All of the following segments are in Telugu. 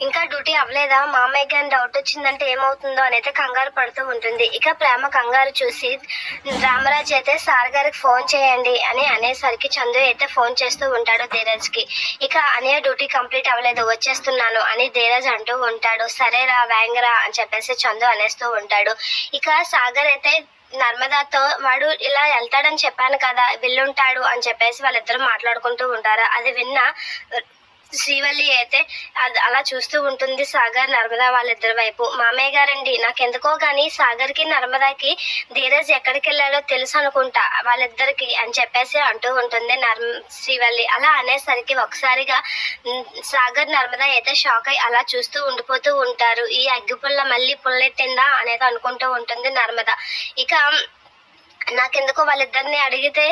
ఇంకా డ్యూటీ అవ్వలేదా, మామయ్య గాని డౌట్ వచ్చిందంటే ఏమవుతుందో అనైతే కంగారు పడుతూ ఉంటుంది. ఇక ప్రేమ కంగారు చూసి రామరాజు అయితే సార్ గారికి ఫోన్ చేయండి అని అనేసరికి చందు అయితే ఫోన్ చేస్తూ ఉంటాడు ధీరజ్ కి. ఇక అనే డ్యూటీ కంప్లీట్ అవ్వలేదు, వచ్చేస్తున్నాను అని ధీరజ్ అంటూ ఉంటాడు. సరేరా వేంగరా అని చెప్పేసి చందు అనేస్తూ ఉంటాడు. ఇక సాగర్ అయితే నర్మదాతో వాడు ఇలా వెళ్తాడని చెప్పాను కదా, వెళ్ళుంటాడు అని చెప్పేసి వాళ్ళిద్దరు మాట్లాడుకుంటూ ఉంటారు. అది విన్న శ్రీవల్లి అయితే అలా చూస్తూ ఉంటుంది సాగర్ నర్మదా వాళ్ళిద్దరి వైపు. మామయ్య గారండి, నాకెందుకో గానీ సాగర్ కి నర్మదాకి ధీరజ్ ఎక్కడికి వెళ్ళాడో తెలుసు అనుకుంటా వాళ్ళిద్దరికి అని చెప్పేసి అంటూ ఉంటుంది శ్రీవల్లి. అలా అనేసరికి ఒకసారిగా సాగర్ నర్మదా అయితే షాక్ అయి అలా చూస్తూ ఉండిపోతూ ఉంటారు. ఈ అగ్గిపుల్ల మళ్ళీ పుల్లెట్టిందా అనేది అనుకుంటూ ఉంటుంది నర్మదా. ఇక నాకెందుకో వాళ్ళిద్దరిని అడిగితే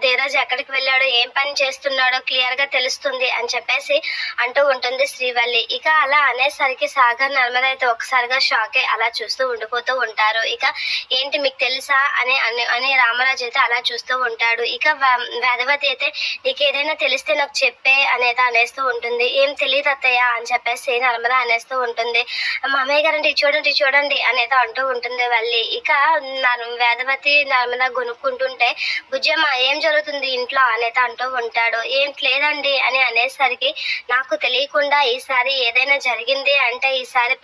ధీరజ్ ఎక్కడికి వెళ్ళాడో, ఏం పని చేస్తున్నాడో క్లియర్ గా తెలుస్తుంది అని చెప్పేసి అంటూ ఉంటుంది శ్రీవల్లి. ఇక అలా అనేసరికి సాగర్ నర్మద అయితే ఒకసారిగా షాక్ అయి అలా చూస్తూ ఉండిపోతూ ఉంటారు. ఇక ఏంటి మీకు తెలుసా అని రామరాజు అయితే అలా చూస్తూ ఉంటాడు. ఇక వేదవతి అయితే నీకు ఏదైనా తెలిస్తే నాకు చెప్పే అనేది అనేస్తూ ఉంటుంది. ఏం తెలియదు అత్తయ్య అని చెప్పేసి నర్మద అనేస్తూ ఉంటుంది. మామయ్య గారండి చూడండి చూడండి అనేది అంటూ ఉంటుంది వల్లి. ఇక వేదవతి నర్మద కొనుక్కుంటుంటే బుజ్జమ్మ ఏం జరుగుతుంది ఇంట్లో అనేది అంటూ ఉంటాడు. ఏం లేదండి అని అనేసరికి నాకు తెలియకుండా ఈసారి ఏదైనా జరిగింది అంటే ఈసారి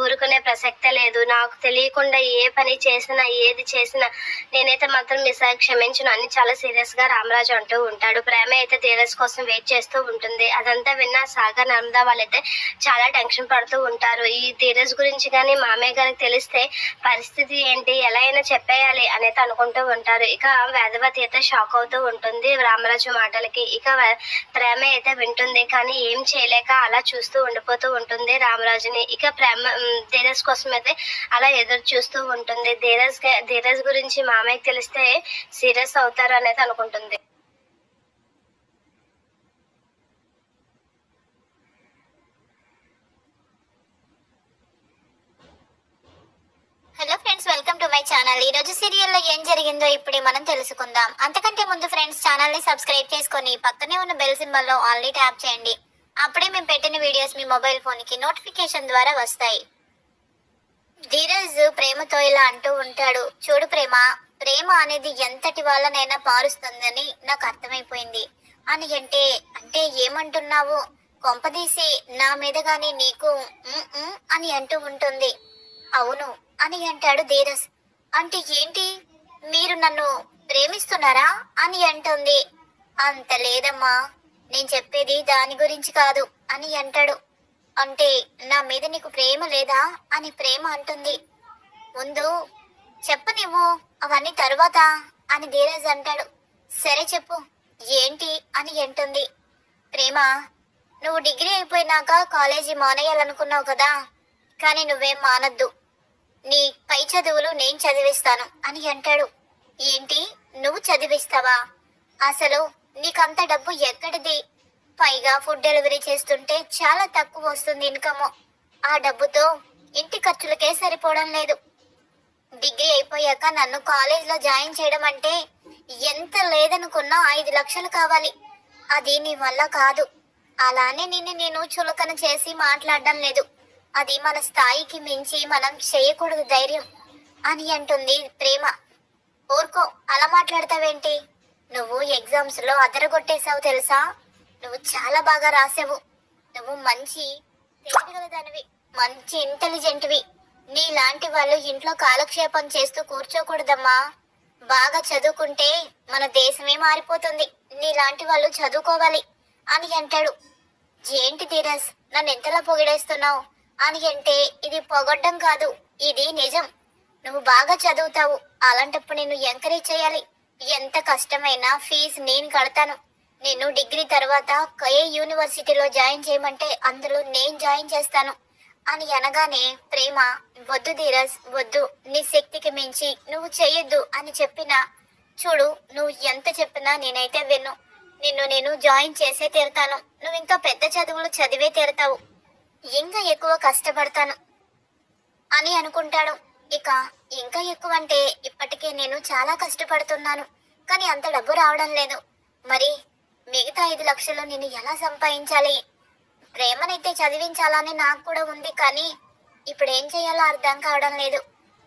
ఊరుకునే ప్రసక్తే లేదు. నాకు తెలియకుండా ఏ పని చేసినా ఏది చేసినా నేనైతే మాత్రం ఈసారి క్షమించను అని చాలా సీరియస్ గా రామరాజు అంటూ ఉంటాడు. ప్రేమ అయితే ధీరజ్ కోసం వెయిట్ చేస్తూ ఉంటుంది. అదంతా విన్న సాగర్ నర్మదా వాళ్ళైతే చాలా టెన్షన్ పడుతూ ఉంటారు. ఈ ధీరజ్ గురించి కానీ మామయ్య గారికి తెలిస్తే పరిస్థితి ఏంటి, ఎలా అయినా చెప్పేయాలి అనేది అనుకుంటూ ఉంటారు. ఇక వేదవతి అయితే షాక్ అవుతూ ఉంటుంది రామరాజు మాటలకి. ఇక ప్రేమ అయితే వింటుంది కానీ ఏం చేయలేక అలా చూస్తూ ఉండిపోతూ ఉంటుంది రామరాజుని. ఇక ప్రేమ ధీరజ్ కోసం అయితే అలా ఎదురు చూస్తూ ఉంటుంది. ధీరజ్ గురించి మామయ్యకి తెలిస్తే సీరియస్ అవుతారు అనేది అనుకుంటుంది. Hello friends, welcome to my channel. ఈ రోజు సీరియల్లో ఏం జరిగిందో ఇప్పుడే మనం తెలుసుకుందాం. అంతకంటే ముందు ఫ్రెండ్స్, ఛానల్ ని సబ్స్క్రైబ్ చేసుకొని పక్కనే ఉన్న బెల్ సింబల్ లో ఆల్రెడీ ట్యాప్ చేయండి. అప్పుడే మేము పెట్టిన వీడియోస్ మీ మొబైల్ ఫోన్ కి నోటిఫికేషన్ ద్వారా వస్తాయి. ధీరజ్ ప్రేమతో ఇలా అంటూ ఉంటాడు. చూడు ప్రేమ, ప్రేమ అనేది ఎంతటి వాళ్ళనైనా మారుస్తుందని నాకు అర్థమైపోయింది అని అంటే ఏమంటున్నావు? కొంపదీసి నా మీద గాని నీకు అని అంటూ ఉంటుంది. అవును అని అంటాడు ధీరజ్. అంటే ఏంటి, మీరు నన్ను ప్రేమిస్తున్నారా అని అంటుంది. అంత లేదమ్మా, నేను చెప్పేది దాని గురించి కాదు అని అంటాడు. అంటే నా మీద నీకు ప్రేమ లేదా అని ప్రేమ అంటుంది. ముందు చెప్పనివ్వు, అవన్నీ తరువాత అని ధీరజ్ అంటాడు. సరే చెప్పు ఏంటి అని అంటుంది. ప్రేమ, నువ్వు డిగ్రీ అయిపోయినాక కాలేజీ మానేయాలనుకున్నావు కదా, కానీ నువ్వేం మానద్దు, నీ పై చదువులు నేను చదివిస్తాను అని అంటాడు. ఏంటి, నువ్వు చదివిస్తావా? అసలు నీకంత డబ్బు ఎక్కడిది? పైగా ఫుడ్ డెలివరీ చేస్తుంటే చాలా తక్కువ వస్తుంది ఇన్కమ్. ఆ డబ్బుతో ఇంటి ఖర్చులకే సరిపోవడం లేదు. డిగ్రీ అయిపోయాక నన్ను కాలేజ్లో జాయిన్ చేయడం అంటే ఎంత లేదనుకున్నా 5 లక్షలు కావాలి. అది నీ వల్ల కాదు. అలానే నేను చులకన చేసి మాట్లాడడం లేదు. అది మన స్థాయికి మించి మనం చేయకూడదు ధైర్యం అని అంటుంది ప్రేమ. ఊరుకో, అలా మాట్లాడతావేంటి? నువ్వు ఎగ్జామ్స్ లో అదరగొట్టేశావు తెలుసా? నువ్వు చాలా బాగా రాసావు. నువ్వు మంచి తెలివిగలదానివి, మంచి ఇంటెలిజెంట్వి. నీలాంటి వాళ్ళు ఇంట్లో కాలక్షేపం చేస్తూ కూర్చోకూడదమ్మా. బాగా చదువుకుంటే మన దేశమే మారిపోతుంది. నీలాంటి వాళ్ళు చదువుకోవాలి అని అంటాడు. ఏంటి ధీరజ్, నన్ను ఎంతలా పొగిడేస్తున్నావు అని అంటే ఇది పొగడ్డం కాదు, ఇది నిజం. నువ్వు బాగా చదువుతావు, అలాంటప్పుడు నేను ఎంకరేజ్ చేయాలి. ఎంత కష్టమైనా ఫీజు నేను కడతాను. నేను డిగ్రీ తర్వాత ఏ యూనివర్సిటీలో జాయిన్ చేయమంటే అందులో నేను జాయిన్ చేస్తాను అని అనగానే ప్రేమ, వద్దు ధీరజ్ వద్దు, నీ శక్తికి మించి నువ్వు చేయొద్దు అని చెప్పినా, చూడు నువ్వు ఎంత చెప్పినా నేనైతే విన్ను. నేను జాయిన్ చేసే తీరుతాను. నువ్వు ఇంకా పెద్ద చదువులు చదివే తీరుతావు, ఇంకా ఎక్కువ కష్టపడతాను అని అనుకుంటాడు. ఇక ఇంకా ఎక్కువ అంటే ఇప్పటికే నేను చాలా కష్టపడుతున్నాను, కానీ అంత డబ్బు రావడం లేదు. మరి మిగతా 5 లక్షలు నేను ఎలా సంపాదించాలి? ప్రేమనైతే చదివించాలని నాకు కూడా ఉంది, కానీ ఇప్పుడు ఏం చేయాలో అర్థం కావడం లేదు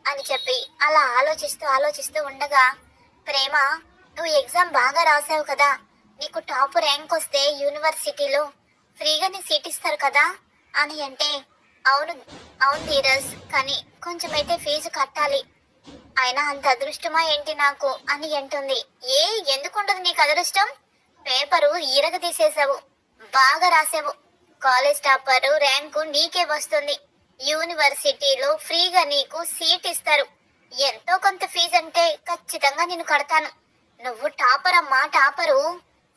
అని చెప్పి అలా ఆలోచిస్తూ ఉండగా, ప్రేమ, నువ్వు ఎగ్జామ్ బాగా రాసావు కదా, నీకు టాప్ ర్యాంక్ వస్తే యూనివర్సిటీలో ఫ్రీగానే సీట్ ఇస్తారు కదా అని అంటే, అవును అవును ధీరజ్, కానీ కొంచెమైతే ఫీజు కట్టాలి, అయినా అంత అదృష్టమా ఏంటి నాకు అని అంటుంది. ఎందుకుండదు నీకు అదృష్టం? పేపరు ఈరగ తీసేసావు, బాగా రాసావు, కాలేజ్ టాపర్ ర్యాంకు నీకే వస్తుంది, యూనివర్సిటీలో ఫ్రీగా నీకు సీట్ ఇస్తారు, ఎంతో కొంత ఫీజు అంటే ఖచ్చితంగా నేను కడతాను. నువ్వు టాపర్ అమ్మా, టాపరు,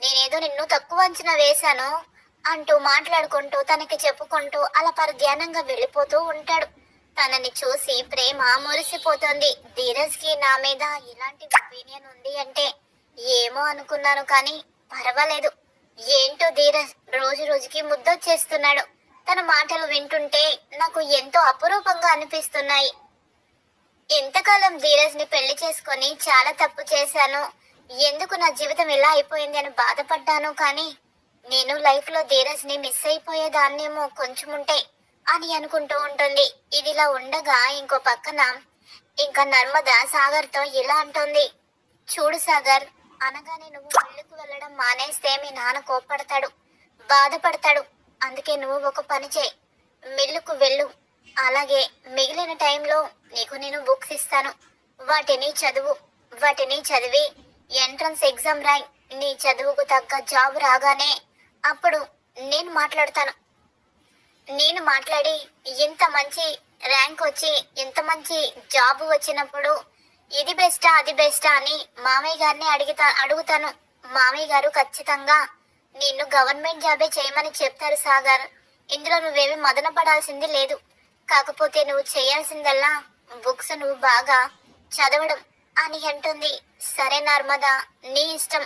నేనేదో నిన్ను తక్కువ అంచనా వేశాను అంటూ మాట్లాడుకుంటూ తనకి చెప్పుకుంటూ అలా పరధ్యానంగా వెళ్ళిపోతూ ఉంటాడు. తనని చూసి ప్రేమ మురిసిపోతుంది. ధీరజ్ కి నా మీద ఇలాంటి ఒపీనియన్ ఉంది అంటే ఏమో అనుకున్నాను, కానీ పర్వాలేదు. ఏంటో ధీరజ్ రోజు రోజుకి ముద్దొచ్చేస్తున్నాడు. తన మాటలు వింటుంటే నాకు ఎంతో అపురూపంగా అనిపిస్తున్నాయి. ఎంతకాలం ధీరజ్ ని పెళ్లి చేసుకొని చాలా తప్పు చేశాను, ఎందుకు నా జీవితం ఇలా అయిపోయింది అని బాధపడ్డాను, కానీ నేను లైఫ్ లో ధీరజ్ ని మిస్ అయిపోయేదాన్నేమో కొంచెం ఉంటే అని అనుకుంటూ ఉంటుంది. ఇదిలా ఉండగా ఇంకో పక్కన ఇంకా నర్మద సాగర్ తో ఇలా అంటుంది, చూడు సాగర్, అనగానే నువ్వు మిల్లుకు వెళ్ళడం మానేస్తే మీ నాన్న కోప్పడతాడు, బాధపడతాడు, అందుకే నువ్వు ఒక పని చేయి, మిల్లుకు వెళ్ళు, అలాగే మిగిలిన టైంలో నీకు నేను బుక్స్ ఇస్తాను, వాటిని చదివి ఎంట్రన్స్ ఎగ్జామ్ రాయి, నీ చదువుకు తగ్గ జాబ్ రాగానే అప్పుడు నేను మాట్లాడి ఇంత మంచి ర్యాంక్ వచ్చి ఇంత మంచి జాబ్ వచ్చినప్పుడు ఇది బెస్టా అది బెస్టా అని మామయ్య గారిని అడుగుతాను. మామయ్య గారు ఖచ్చితంగా నిన్ను గవర్నమెంట్ జాబే చేయమని చెప్తారు సాగర్, ఇందులో నువ్వేమి మదన పడాల్సింది లేదు, కాకపోతే నువ్వు చేయాల్సిందల్లా బుక్స్ నువ్వు బాగా చదవడం అని అంటుంది. సరే నర్మదా, నీ ఇష్టం,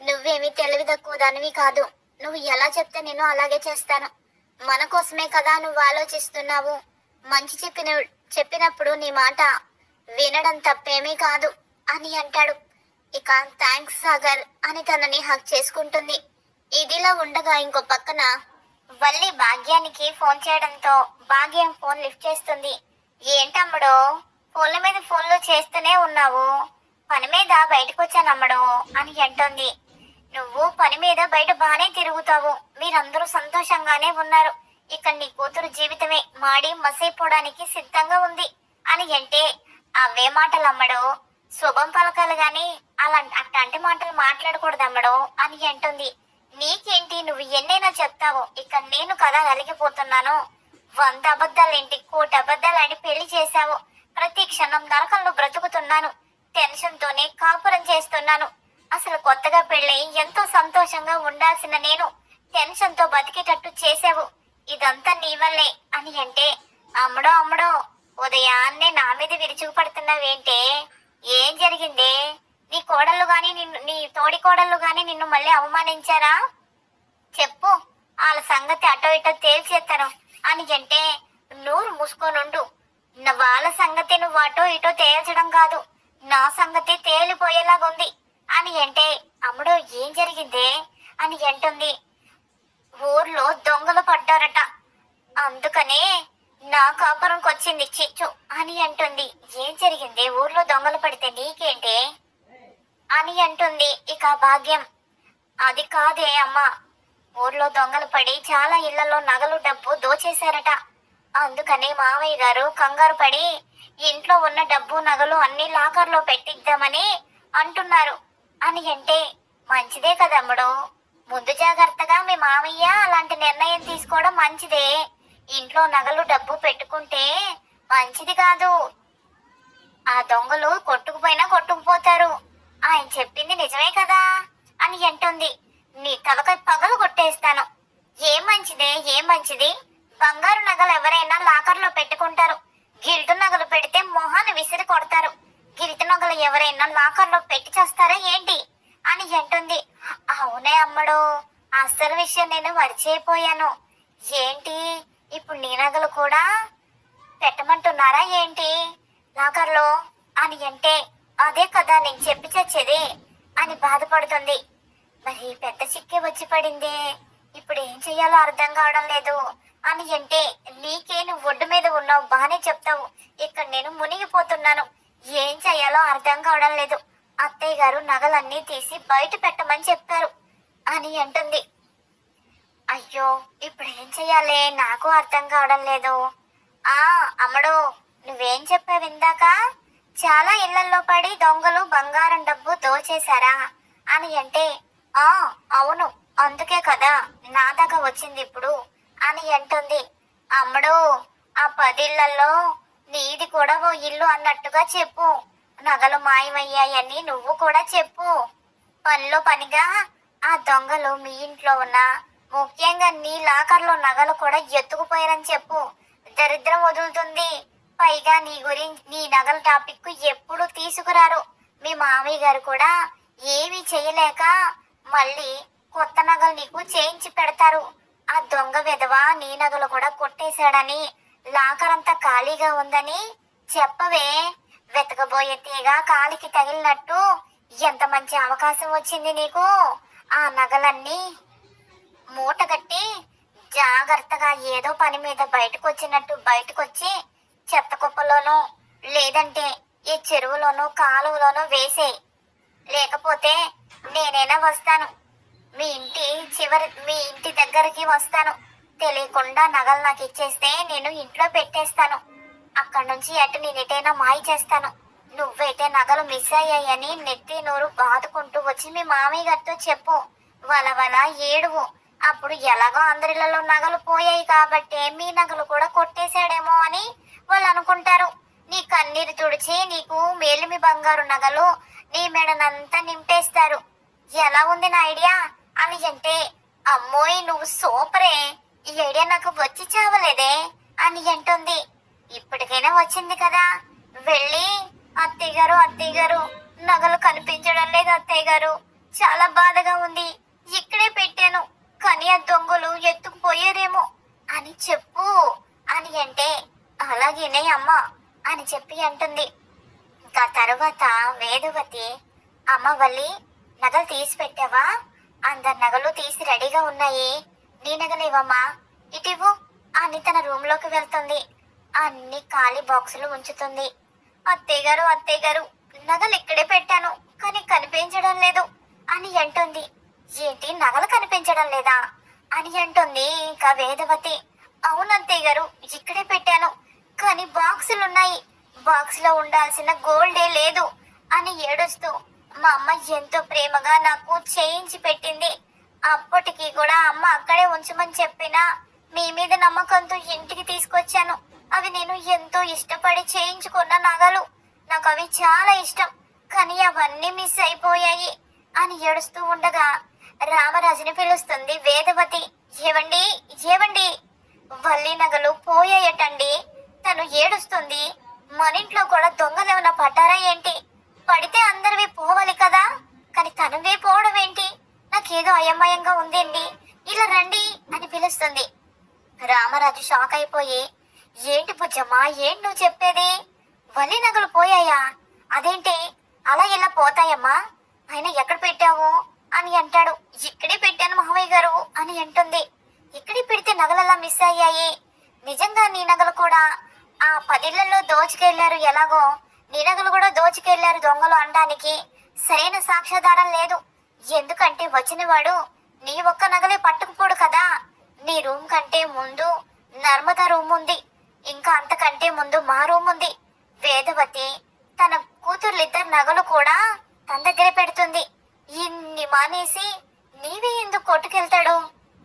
నువ్వేమి తెలివి తక్కువ దానివి కాదు, నువ్వు ఎలా చెప్తే నేను అలాగే చేస్తాను, మన కోసమే కదా నువ్వు ఆలోచిస్తున్నావు, మంచి చెప్పినప్పుడు నీ మాట వినడం తప్పేమీ కాదు అని అంటాడు. ఇక థ్యాంక్స్ సాగర్ అని తనని హక్ చేసుకుంటుంది. ఇదిలా ఉండగా ఇంకో పక్కన వల్లి భాగ్యానికి ఫోన్ చేయడంతో భాగ్యం ఫోన్ లిఫ్ట్ చేస్తుంది. ఏంటమ్మడో ఫోన్ల మీద ఫోన్లు చేస్తూనే ఉన్నావు, పని మీద బయటకు వచ్చానమ్మడో అని అంటుంది. నువ్వు పని మీద బయట బానే తిరుగుతావు, మీరందరూ సంతోషంగానే ఉన్నారు, ఇక్కడ నీ కూతురు జీవితమే మాడి మసైపోవడానికి సిద్ధంగా ఉంది అని అంటే, అవే మాటలు అమ్మడో, శుభం పలకాలు గాని అట్లాంటి మాటలు మాట్లాడకూడదు అమ్మడో అని అంటుంది. నీకేంటి, నువ్వు ఎన్నైనా చెప్తావు, ఇక్కడ నేను కదా అలిగిపోతున్నాను, 100 అబద్ధాలేంటి, 1,00,00,000 అబద్ధాలని పెళ్లి చేశావు, ప్రతి క్షణం నరకంలో బ్రతుకుతున్నాను, టెన్షన్ తోనే కాపురం చేస్తున్నాను, అసలు కొత్తగా పెళ్ళి ఎంతో సంతోషంగా ఉండాల్సిన నేను టెన్షన్ తో బతికేటట్టు చేసావు, ఇదంతా నీ వల్లే అని అంటే, అమ్మడో ఉదయాన్నే నా మీద విరుచుకుపడుతున్నావేంటే, ఏం జరిగిందే, నీ కోడళ్ళు గాని నీ తోడి కోడళ్ళు గాని నిన్ను మళ్ళీ అవమానించారా, చెప్పు, వాళ్ళ సంగతి అటో ఇటో తేల్చేస్తాను అని అంటే, నోరు మూసుకోనుండు, వాళ్ళ సంగతి నువ్వు అటో ఇటో తేల్చడం కాదు, నా సంగతి తేలిపోయేలాగుంది అని అంటే, అమ్మడో ఏం జరిగిందే అని అంటుంది. ఊర్లో దొంగలు పడ్డారట, అందుకనే నా కాపురంకి వచ్చింది చిచ్చు అని అంటుంది. ఏం జరిగింది, ఊర్లో దొంగలు పడితే నీకేంటి అని అంటుంది. ఇక భాగ్యం, అది కాదే అమ్మా, ఊర్లో దొంగలు పడి చాలా ఇళ్లలో నగలు డబ్బు దోచేశారట, అందుకని మావయ్య గారు కంగారు పడి ఇంట్లో ఉన్న డబ్బు నగలు అన్ని లాకర్లో పెట్టిద్దామని అంటున్నారు అని అంటే, మంచిదే కదమ్ముడు, ముందు జాగ్రత్తగా మీ మావయ్య అలాంటి నిర్ణయం తీసుకోవడం మంచిదే, ఇంట్లో నగలు డబ్బు పెట్టుకుంటే మంచిది కాదు, ఆ దొంగలు కొట్టుకుపోతారు, ఆయన చెప్పింది నిజమే కదా అని అంటుంది. నీ తలకాయ పగలు కొట్టేస్తాను, ఏం మంచిది, బంగారు నగలు ఎవరైనా లాకర్లో పెట్టుకుంటారు, గిల్టు నగలు పెడితే మొహాన్ని విసిరి కొడతారు, గిల్టు నగలు ఎవరైనా లాకర్లో పెట్టి చేస్తారా ఏంటి అని అంటుంది. అవునే అమ్మడు, అసలు విషయం నేను మర్చిపోయాను, ఏంటి ఇప్పుడు నీ నగలు కూడా పెట్టమంటున్నారా ఏంటి లాకర్లో అని అంటే, అదే కదా నేను చెప్పి చచ్చేది అని బాధపడుతుంది. మరి పెద్ద చిక్కే వచ్చి పడిందే, ఇప్పుడు ఏం చెయ్యాలో అర్థం కావడం లేదు అని అంటే, నీకే నువ్వు ఒడ్డు మీద ఉన్నావు బానే చెప్తావు, ఇక్కడ నేను మునిగిపోతున్నాను, ఏం చెయ్యాలో అర్థం కావడం లేదు, అత్తయ్య గారు నగలన్నీ తీసి బయట పెట్టమని చెప్పారు అని అంటుంది. అయ్యో ఇప్పుడు ఏం చెయ్యాలి నాకు అర్థం కావడం లేదు. ఆ అమ్మడు, నువ్వేం చెప్పావు ఇందాక, చాలా ఇళ్లలో పడి దొంగలు బంగారం డబ్బు దోచేశారా అని అంటే, ఆ అవును, అందుకే కదా నా దాకా వచ్చింది ఇప్పుడు అని అంటుంది. అమ్మడు, ఆ 10 ఇళ్లలో నీది కూడా ఓ ఇల్లు అన్నట్టుగా చెప్పు, నగలు మాయమయ్యాయని నువ్వు కూడా చెప్పు. పనిలో పనిగా ఆ దొంగలు మీ ఇంట్లో ఉన్న, ముఖ్యంగా నీ లాకర్లో నగలు కూడా ఎత్తుకుపోయారని చెప్పు, దరిద్రం వదులుతుంది. పైగా నీ నగల టాపిక్ ఎప్పుడు తీసుకురారు, మీ మామయ్య గారు కూడా ఏమీ చేయలేక మళ్ళీ కొత్త నగలు నీకు చేయించి పెడతారు. ఆ దొంగ విధవ నీ నగలు కూడా కొట్టేశాడని, లాకర్ అంతా ఖాళీగా ఉందని చెప్పవే. వెతకబోయే తీగ కాలికి తగిలినట్టు ఎంత మంచి అవకాశం వచ్చింది నీకు. ఆ నగలన్నీ మూటగట్టి జాగ్రత్తగా ఏదో పని మీద బయటకు వచ్చినట్టు బయటకొచ్చి చెత్త కుప్పలోనో లేదంటే ఈ చెరువులోనో కాలువలోనో వేసేయ్. లేకపోతే నేనైనా వస్తాను, మీ ఇంటి దగ్గరికి వస్తాను, తెలియకుండా నగలు నాకు ఇచ్చేస్తే నేను ఇంట్లో పెట్టేస్తాను, అక్కడి నుంచి అటు నేనెటైనా మాయ చేస్తాను. నువ్వైతే నగలు మిస్ అయ్యాయని నెత్తి నోరు బాదుకుంటూ వచ్చి మీ మామయ్య గారితో చెప్పు, వలవల ఏడువు. అప్పుడు ఎలాగో అందరిలలో నగలు పోయాయి కాబట్టి మీ నగలు కూడా కొట్టేశాడేమో అని వాళ్ళు అనుకుంటారు. నీ కన్నీరు తుడిచి నీకు మేలిమి బంగారు నగలు నీ మెడనంతా నింపేస్తారు. ఎలా ఉంది నా ఐడియా అని అంటే, అమ్మోయ్ నువ్వు సూపరే, ఈ ఐడియా నాకు వచ్చి చావలేదే అని అంటుంది. ఇప్పటికైనా వచ్చింది కదా, వెళ్ళి అత్తయ్య గారు నగలు కనిపించడం లేదు అత్తయ్య గారు, చాలా బాధగా ఉంది, ఇక్కడే పెట్టాను కానీ ఆ దొంగలు ఎత్తుకుపోయారేమో అని చెప్పు అని అంటే, అలాగేనే అమ్మ అని చెప్పి అంటుంది. ఇంకా తర్వాత వేదవతి, అమ్మ వల్లి నగలు తీసి పెట్టావా, అందరి నగలు తీసి రెడీగా ఉన్నాయి, నీ నగలు ఇవ్వమ్మా, ఇటివ్వు అని తన రూమ్ లోకి వెళ్తుంది. అన్ని ఖాళీ బాక్సులు ఉంచుతుంది. అత్తయ్య గారు నగలు ఇక్కడే పెట్టాను కానీ కనిపించడం లేదు అని అంటుంది. ఏంటి నగలు కనిపించడం లేదా అని అంటుంది. ఇంకా వేదవతి, అవును అత్తయ్య గారు ఇక్కడే పెట్టాను కానీ బాక్సులున్నాయి, బాక్స్ లో ఉండాల్సిన గోల్డే లేదు అని ఏడుస్తూ, మా అమ్మ ఎంతో ప్రేమగా నాకు చేయించి పెట్టింది, అప్పటికి కూడా అమ్మ అక్కడే ఉంచమని చెప్పినా మీ మీద నమ్మకంతో ఇంటికి తీసుకొచ్చాను, అవి నేను ఎంతో ఇష్టపడి చేయించుకున్న నగలు, నాకు అవి చాలా ఇష్టం కానీ అవన్నీ మిస్ అయిపోయాయి అని ఏడుస్తూ ఉండగా రామరాజుని పిలుస్తుంది వేదవతి. ఏవండి వల్లి నగలు పోయాయటండి, తను ఏడుస్తుంది, మన ఇంట్లో కూడా దొంగలు ఏమైనా పడ్డారా ఏంటి, పడితే అందరివి పోవాలి కదా కానీ తనవే పోవడం ఏంటి, నాకేదో అయమయంగా ఉందండి, ఇలా రండి అని పిలుస్తుంది. రామరాజు షాక్ అయిపోయి, ఏంటి బుజ్జమ్మా ఏంటి నువ్వు చెప్పేది, వల్లి నగలు పోయాయా, అదేంటి అలా ఎలా పోతాయమ్మా, ఆయన ఎక్కడ పెట్టావు అని అంటాడు. ఇక్కడే పెట్టాను మామయ్య గారు అని అంటుంది. ఇక్కడే పెడితే నగలలా మిస్ అయ్యాయి, నిజంగా నీ నగలు కూడా ఆ 10 ఇళ్లలో దోచుకెళ్లారు, ఎలాగో నీ నగలు కూడా దోచుకెళ్లారు దొంగలు అనడానికి సరైన సాక్ష్యాధారం లేదు, ఎందుకంటే వచ్చిన వాడు నీ ఒక్క నగలే పట్టుకుపోడు కదా, నీ రూమ్ కంటే ముందు నర్మదా రూమ్ ఉంది, ఇంకా అంతకంటే ముందు మా రూమ్ ఉంది. వేదవతి తన కూతుర్లిద్దరు నగలు కూడా తన దగ్గరే పెడుతుంది, ఇన్ని మానేసి నీవే ఎందుకు కొట్టుకెళ్తాడు,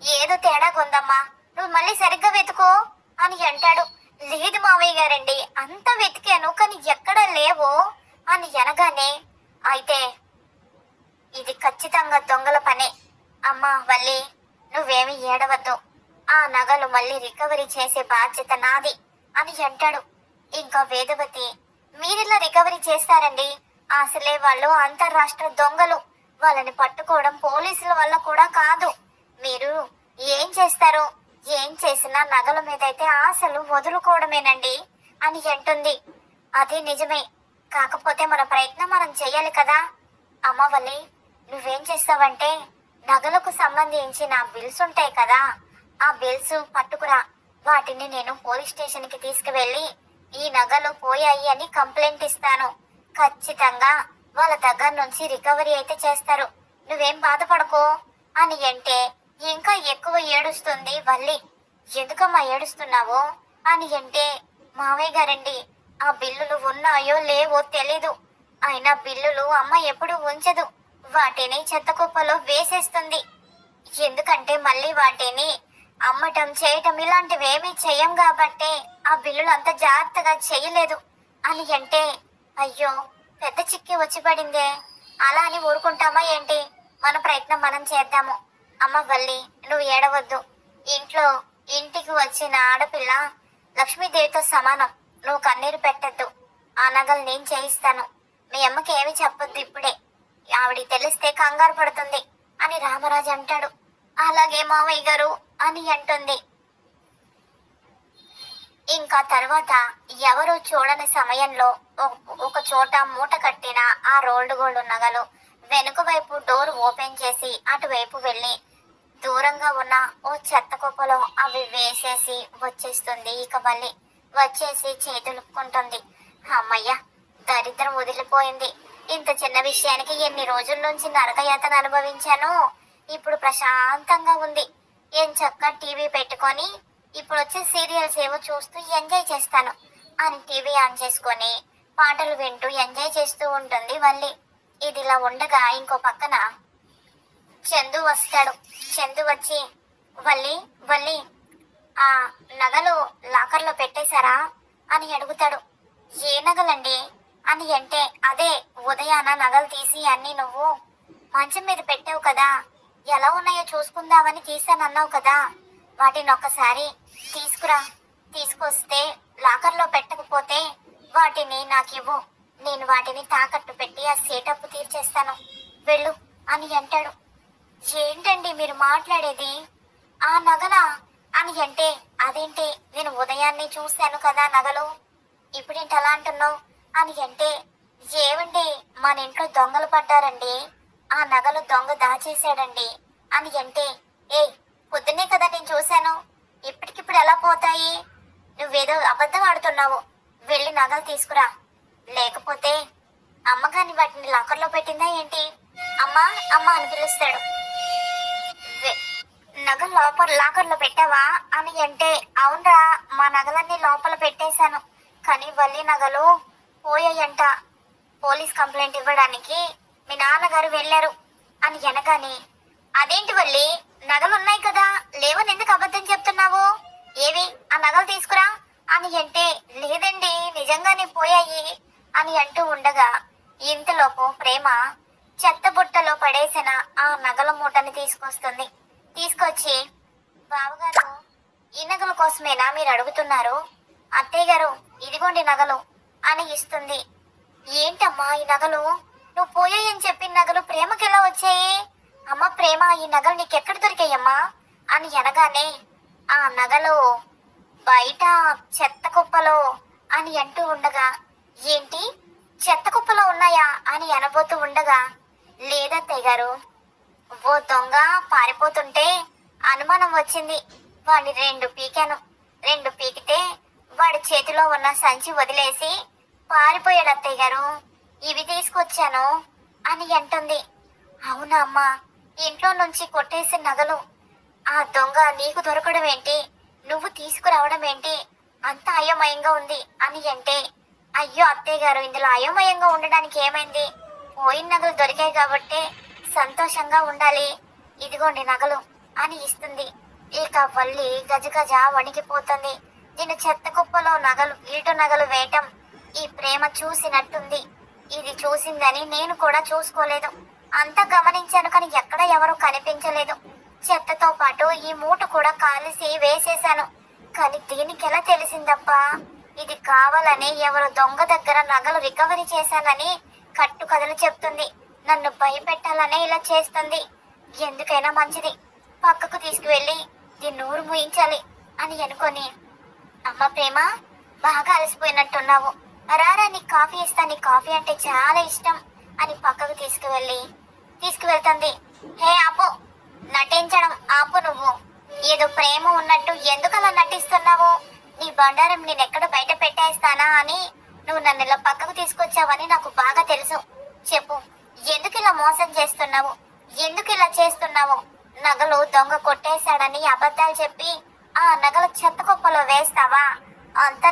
ఏదో తేడా కొందమ్మా, నువ్వు మళ్ళీ సరిగ్గా వెతుకో అని అంటాడు. లేదు మావయ్య గారండి అంతా వెతికాను కానీ ఎక్కడా లేవు అని అనగానే, అయితే ఇది ఖచ్చితంగా దొంగల పనే, అమ్మా వల్లి నువ్వేమి ఏడవద్దు, ఆ నగలు మళ్ళీ రికవరీ చేసే బాధ్యత నాది అని అంటాడు. ఇంకా వేదవతి, మీరిలా రికవరీ చేస్తారండి, అసలే వాళ్ళు అంతర్రాష్ట్ర దొంగలు, వాళ్ళని పట్టుకోవడం పోలీసుల వల్ల కూడా కాదు, మీరు ఏం చేస్తారు, ఏం చేసినా నగల మీద అయితే ఆశలు వదులుకోవడమేనండి అని అంటుంది. అది నిజమే, కాకపోతే మన ప్రయత్నం మనం చెయ్యాలి కదా. అమ్మ వల్లి నువ్వేం చేస్తావంటే నగలకు సంబంధించిన బిల్స్ ఉంటాయి కదా, ఆ బిల్స్ పట్టుకురా. వాటిని నేను పోలీస్ స్టేషన్ కి తీసుకువెళ్ళి ఈ నగలు పోయాయి అని కంప్లైంట్ ఇస్తాను. ఖచ్చితంగా వాళ్ళ దగ్గర నుంచి రికవరీ అయితే చేస్తారు. నువ్వేం బాధపడకో అని అంటే ఇంకా ఎక్కువ ఏడుస్తుంది వల్లి. ఎందుకమ్మా ఏడుస్తున్నావు అని అంటే, మావయ్య గారండి, ఆ బిల్లులు ఉన్నాయో లేవో తెలీదు. అయినా బిల్లులు అమ్మ ఎప్పుడు ఉంచదు, వాటిని చెత్త కుప్పలో వేసేస్తుంది. ఎందుకంటే మళ్ళీ వాటిని అమ్మటం చేయటం ఇలాంటివి ఏమీ చెయ్యం కాబట్టే ఆ బిల్లులు అంత జాగ్రత్తగా చెయ్యలేదు అని అంటే, అయ్యో పెద్ద చిక్కి వచ్చి పడిందే, అలా అని ఊరుకుంటామా ఏంటి? మన ప్రయత్నం మనం చేద్దాము. అమ్మ వల్లి, నువ్వు ఏడవద్దు. ఇంటికి వచ్చిన ఆడపిల్ల లక్ష్మీదేవితో సమానం. నువ్వు కన్నీరు పెట్టద్దు. ఆ నగలు నేను చేయిస్తాను. మీ అమ్మకి ఏమి చెప్పొద్దు ఇప్పుడే, ఆవిడ తెలిస్తే కంగారు పడుతుంది అని రామరాజు అంటాడు. అలాగే మావయ్య గారు అని అంటుంది. ఇంకా తర్వాత ఎవరు చూడని సమయంలో ఒక చోట మూట కట్టిన ఆ రోల్డ్ గోల్డ్ నగలు వెనుక వైపు డోర్ ఓపెన్ చేసి అటువైపు వెళ్ళి దూరంగా ఉన్న ఓ చెత్త కుప్పలో అవి వేసేసి వచ్చేస్తుంది. ఇక మళ్ళీ వచ్చేసి చేతులుక్కుంటుంది. అమ్మయ్య, దరిద్రం వదిలిపోయింది. ఇంత చిన్న విషయానికి ఎన్ని రోజుల నుంచి నరకయాతన అనుభవించాను. ఇప్పుడు ప్రశాంతంగా ఉంది. ఏం చక్కగా టీవీ పెట్టుకొని ఇప్పుడు వచ్చే సీరియల్స్ ఏవో చూస్తూ ఎంజాయ్ చేస్తాను అని టీవీ ఆన్ చేసుకొని పాటలు వింటూ ఎంజాయ్ చేస్తూ ఉంటుంది వల్లి. ఇదిలా ఉండగా ఇంకో పక్కన చందు వస్తాడు. చందు వచ్చి, వల్లి వల్లి, ఆ నగలు లాకర్లో పెట్టేశారా అని అడుగుతాడు. ఏ నగలండి అని అంటే, అదే ఉదయాన నగలు తీసి అన్ని నువ్వు మంచం మీద పెట్టావు కదా, ఎలా ఉన్నాయో చూసుకుందామని తీసానన్నావు కదా, వాటిని ఒక్కసారి తీసుకురా. తీసుకొస్తే లాకర్లో పెట్టకపోతే వాటిని నాకివ్వు. నేను వాటిని తాకట్టు పెట్టి ఆ సేటప్పు తీర్చేస్తాను, వెళ్ళు అని అంటాడు. ఏంటండి మీరు మాట్లాడేది? ఆ నగలా అని అంటే, అదేంటి నేను ఉదయాన్నే చూశాను కదా నగలు, ఇప్పుడేంటి అలా అంటున్నావు అని అంటే, ఏవండి మన ఇంట్లో దొంగలు పడ్డారండి, ఆ నగలు దొంగ దాచేశాడండి అని అంటే, ఏ పొద్దున్నే కదా నేను చూశాను, ఇప్పటికిప్పుడు ఎలా పోతాయి? నువ్వేదో అబద్ధం ఆడుతున్నావు, వెళ్ళి నగలు తీసుకురా. లేకపోతే అమ్మగారిని వాటిని లాకర్లో పెట్టిందా ఏంటి? అమ్మా అమ్మ అని పిలుస్తాడు. నగలు లాకర్లో పెట్టావా అని అంటే, అవునరా మా నగలన్నీ లోపల పెట్టేశాను, కానీ వల్లి నగలు పోయాయంట. పోలీస్ కంప్లైంట్ ఇవ్వడానికి మీ నాన్నగారు వెళ్ళారు అని అనగానే, అదేంటి వల్లి, నగలు ఉన్నాయి కదా, లేవని ఎందుకు అబద్ధం చెప్తున్నావు? ఏవి ఆ నగలు తీసుకురా అని అంటే, లేదండి నిజంగానే పోయాయి అని అంటూ ఉండగా ఇంతలోపు ప్రేమ చెత్త బుట్టలో పడేసిన ఆ నగల మూటని తీసుకొస్తుంది. తీసుకొచ్చి, బావగారు ఈ నగల కోసమేనా మీరు అడుగుతున్నారు? అత్తయ్య గారు ఇదిగోండి నగలు అని ఇస్తుంది. ఏంటమ్మా ఈ నగలు? నువ్వు పోయాయని చెప్పిన నగలు ప్రేమకి ఎలా వచ్చాయి? అమ్మ ప్రేమ, ఈ నగలు నీకెక్కడ దొరికాయమ్మా అని అనగానే, ఆ నగలు బయట చెత్త కుప్పలో అని అంటూ ఉండగా, ఏంటి చెత్త కుప్పలో ఉన్నాయా అని అనబోతూ ఉండగా, లేదత్తయ్య గారు, ఓ దొంగ పారిపోతుంటే అనుమానం వచ్చింది, వాడిని 2 పీకాను. 2 పీకితే వాడి చేతిలో ఉన్న సంచి వదిలేసి పారిపోయాడు అత్తయ్య గారు, ఇవి తీసుకొచ్చాను అని అంటుంది. అవునా అమ్మా, ఇంట్లో నుంచి కొట్టేసిన నగలు ఆ దొంగ నీకు దొరకడం ఏంటి, నువ్వు తీసుకురావడం ఏంటి, అంత అయోమయంగా ఉంది అని అంటే, అయ్యో అత్తయ్య గారు, ఇందులో అయోమయంగా ఉండడానికి ఏమైంది, పోయిన నగలు దొరికాయి కాబట్టి సంతోషంగా ఉండాలి, ఇదిగోండి నగలు అని ఇస్తుంది. ఇక వల్లి గజగజ వణికిపోతుంది. దీని చెత్త కుప్పలో ఈటు నగలు వేయటం ఈ ప్రేమ చూసినట్టుంది. ఇది చూసిందని నేను కూడా చూసుకోలేదు, అంతా గమనించాను, కానీ ఎక్కడ ఎవరు కనిపించలేదు. చెత్తతో పాటు ఈ మూట కూడా కాలిసి వేసేశాను, కానీ దీనికి ఎలా తెలిసిందప్పా? ఇది కావాలని ఎవరు దొంగ దగ్గర నగలు రికవరీ చేశానని కట్టు కథలు చెప్తుంది, నన్ను భయపెట్టాలనే ఇలా చేస్తుంది. ఎందుకైనా మంచిది, పక్కకు తీసుకువెళ్ళి దీన్ని నోరు మూయించాలి అని అనుకొని, అమ్మ ప్రేమ బాగా అలసిపోయినట్టున్నావు, రారా నీకు కాఫీ ఇస్తా, నీ కాఫీ అంటే చాలా ఇష్టం అని పక్కకు తీసుకువెళ్తుంది. హే ఆపో నటించడం ఆపు నువ్వు. ఏదో ప్రేమ ఉన్నట్టు ఎందుకు అలా నటిస్తున్నావు? నీ బండారం నేనెక్కడ బయట పెట్టేస్తానా అని నువ్వు నన్ను ఇలా పక్కకు తీసుకొచ్చావని నాకు బాగా తెలుసు. చెప్పు, ఎందుకు ఇలా మోసం చేస్తున్నావు? ఎందుకు ఇలా చేస్తున్నావు? నగలు దొంగ కొట్టేశాడని అబద్ధాలు చెప్పి ఆ నగలు చెత్త కుప్పలో వేస్తావా? అంత